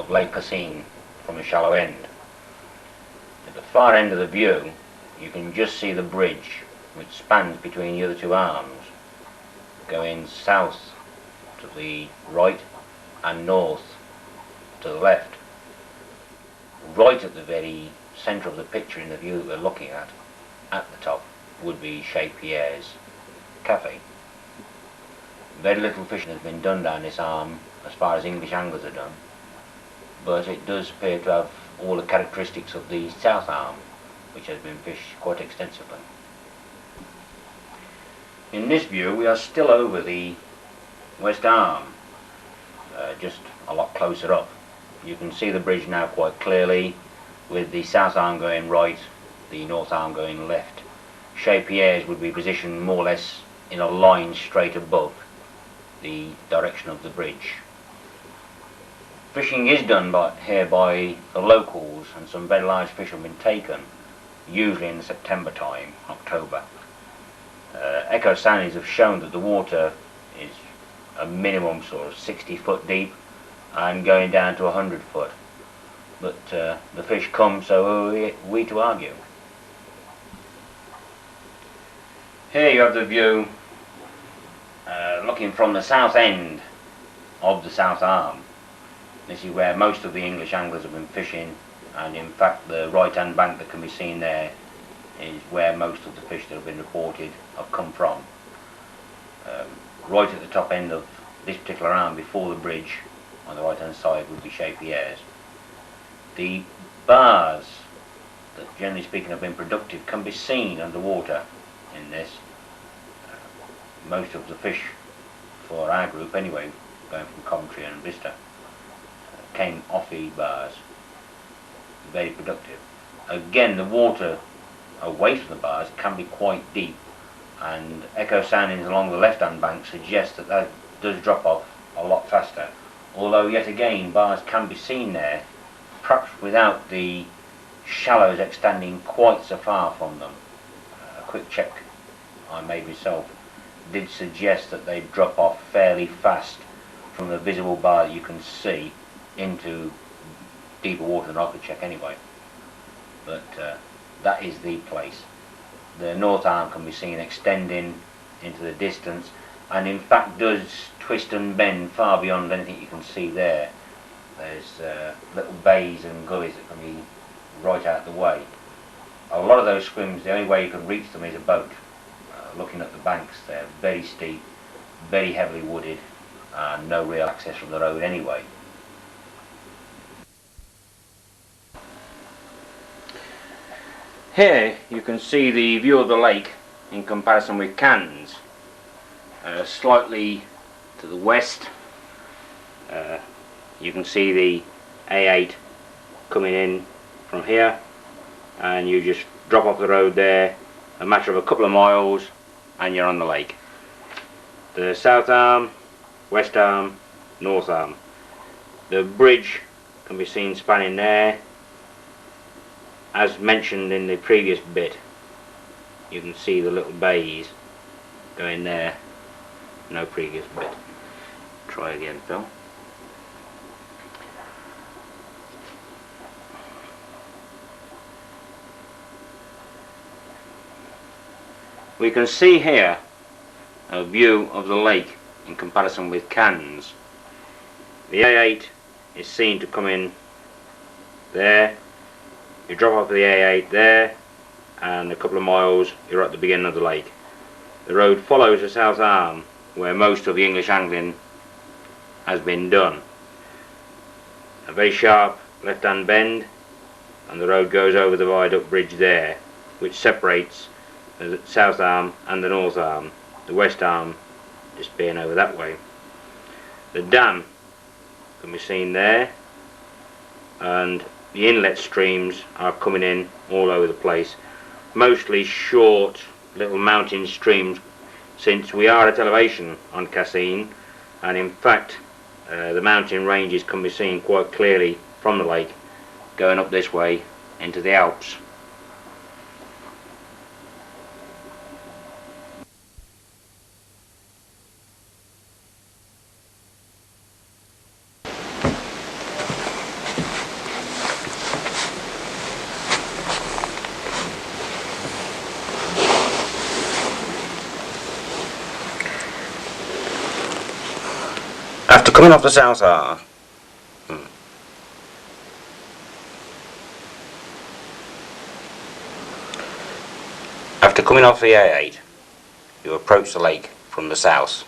of Lac de St Cassien from a shallow end. At the far end of the view you can just see the bridge which spans between the other two arms, going south to the right and north to the left. Right at the very centre of the picture in the view that we're looking at the top, would be Chez Pierre's cafe. Very little fishing has been done down this arm as far as English anglers are done, but it does appear to have all the characteristics of the south arm, which has been fished quite extensively. In this view we are still over the west arm, just a lot closer up. You can see the bridge now quite clearly, with the south arm going right, the north arm going left. Chez Pierre's would be positioned more or less in a line straight above the direction of the bridge. Fishing is done here by the locals, and some very large fish have been taken, usually in September time, October. Echo soundings have shown that the water is a minimum sort of 60 foot deep and going down to 100 foot. But the fish come, so we to argue. Here you have the view looking from the south end of the south arm. This is where most of the English anglers have been fishing, and in fact the right hand bank that can be seen there is where most of the fish that have been reported have come from. Right at the top end of this particular arm, before the bridge, on the right hand side, would be Chez Pierre's. The bars that generally speaking have been productive can be seen underwater in this. Most of the fish, for our group anyway, going from Coventry and Vista, came off these bars. Very productive. Again, the water away from the bars can be quite deep, and echo soundings along the left hand bank suggest that that does drop off a lot faster, although yet again bars can be seen there, perhaps without the shallows extending quite so far from them. A quick check I made myself did suggest that they drop off fairly fast from the visible bar that you can see into deeper water than I could check anyway. But that is the place. The north arm can be seen extending into the distance, and in fact does twist and bend far beyond anything you can see there. There's little bays and gullies that can be right out of the way. A lot of those swims, the only way you can reach them is a boat. Looking at the banks, they're very steep, very heavily wooded, and no real access from the road anyway. Here you can see the view of the lake in comparison with Cannes. Slightly to the west you can see the A8 coming in from here, and you just drop off the road there, a matter of a couple of miles and you're on the lake. The south arm, west arm, north arm. The bridge can be seen spanning there. As mentioned in the previous bit, you can see the little bays going there. No previous bit. Try again, Phil. We can see here a view of the lake in comparison with Cannes. The A8 is seen to come in there. You drop off the A8 there, and a couple of miles you're at the beginning of the lake. The road follows the south arm, where most of the English angling has been done. A very sharp left hand bend, and the road goes over the viaduct bridge there, which separates the south arm and the north arm, the west arm just being over that way. The dam can be seen there, and the inlet streams are coming in all over the place, mostly short little mountain streams, since we are at elevation on Cassien, and in fact the mountain ranges can be seen quite clearly from the lake going up this way into the Alps. After coming off the south arm, after coming off the A8, you approach the lake from the south,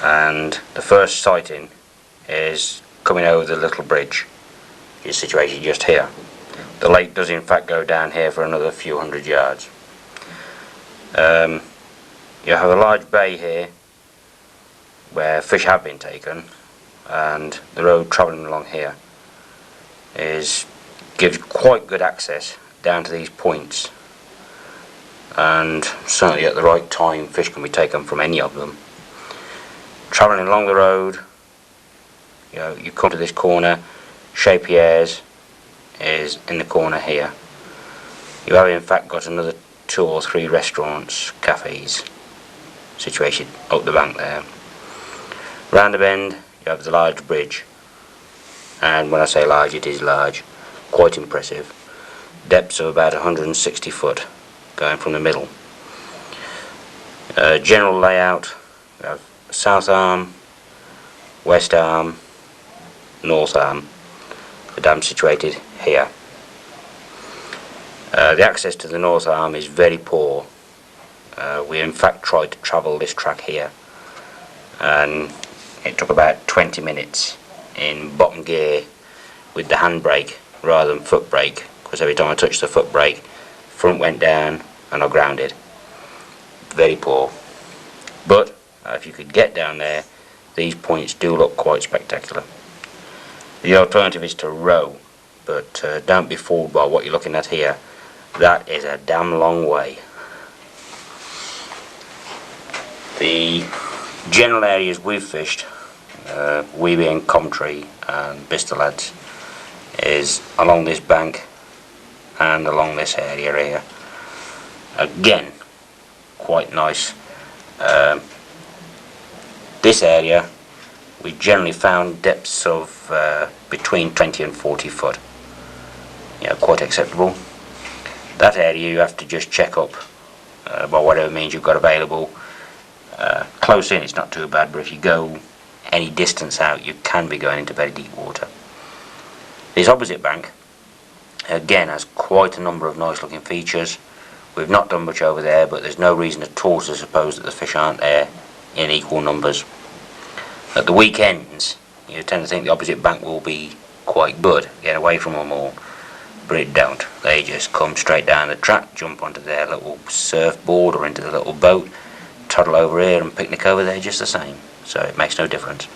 and the first sighting is coming over the little bridge. It's situated just here. The lake does in fact go down here for another few hundred yards. You have a large bay here where fish have been taken, and the road travelling along here gives quite good access down to these points, and certainly at the right time fish can be taken from any of them. Travelling along the road, you come to this corner. Chez Pierre's is in the corner here. You have in fact got another 2 or 3 restaurants, cafes situated up the bank there. Round the bend you have the large bridge, and when I say large, it is large, quite impressive. Depths of about 160 foot going from the middle. General layout, we have south arm, west arm, north arm. The dam situated here. The access to the north arm is very poor. We in fact tried to travel this track here, and it took about 20 minutes in bottom gear with the handbrake rather than foot brake, because every time I touched the foot brake, front went down and I grounded. Very poor. But if you could get down there, these points do look quite spectacular. The alternative is to row, but don't be fooled by what you're looking at here. That is a damn long way. The general areas we've fished, we being Comtree and Bicester lads, is along this bank and along this area here. Again, quite nice. This area we generally found depths of between 20 and 40 foot. Quite acceptable. That area you have to just check up by whatever means you've got available. Close in it's not too bad, but if you go any distance out you can be going into very deep water. This opposite bank again has quite a number of nice looking features. We've not done much over there, but there's no reason at all to suppose that the fish aren't there in equal numbers. At the weekends you tend to think the opposite bank will be quite good, get away from them all, but it don't. They just come straight down the track, jump onto their little surfboard or into the little boat, toddle over here and picnic over there just the same, so it makes no difference.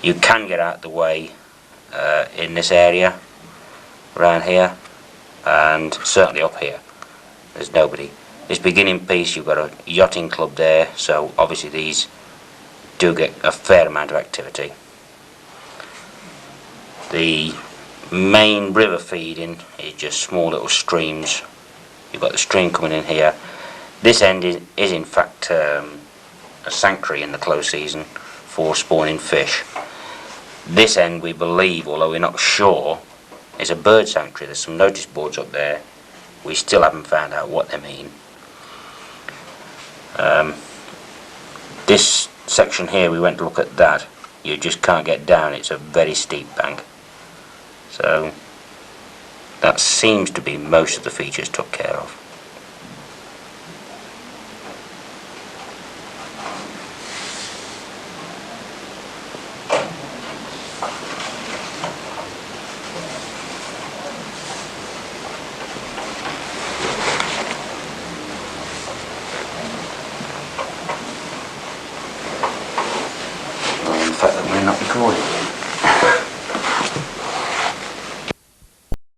You can get out the way in this area around here, and certainly up here there's nobody. This beginning piece you've got a yachting club there, so obviously these do get a fair amount of activity. The main river feeding is just small little streams. You've got the stream coming in here. This end is in fact a sanctuary in the close season for spawning fish. This end we believe, although we're not sure, is a bird sanctuary. There's some notice boards up there. We still haven't found out what they mean. This section here, we went to look at that. You just can't get down. It's a very steep bank. So that seems to be most of the features took care of. The fact that we're not recording.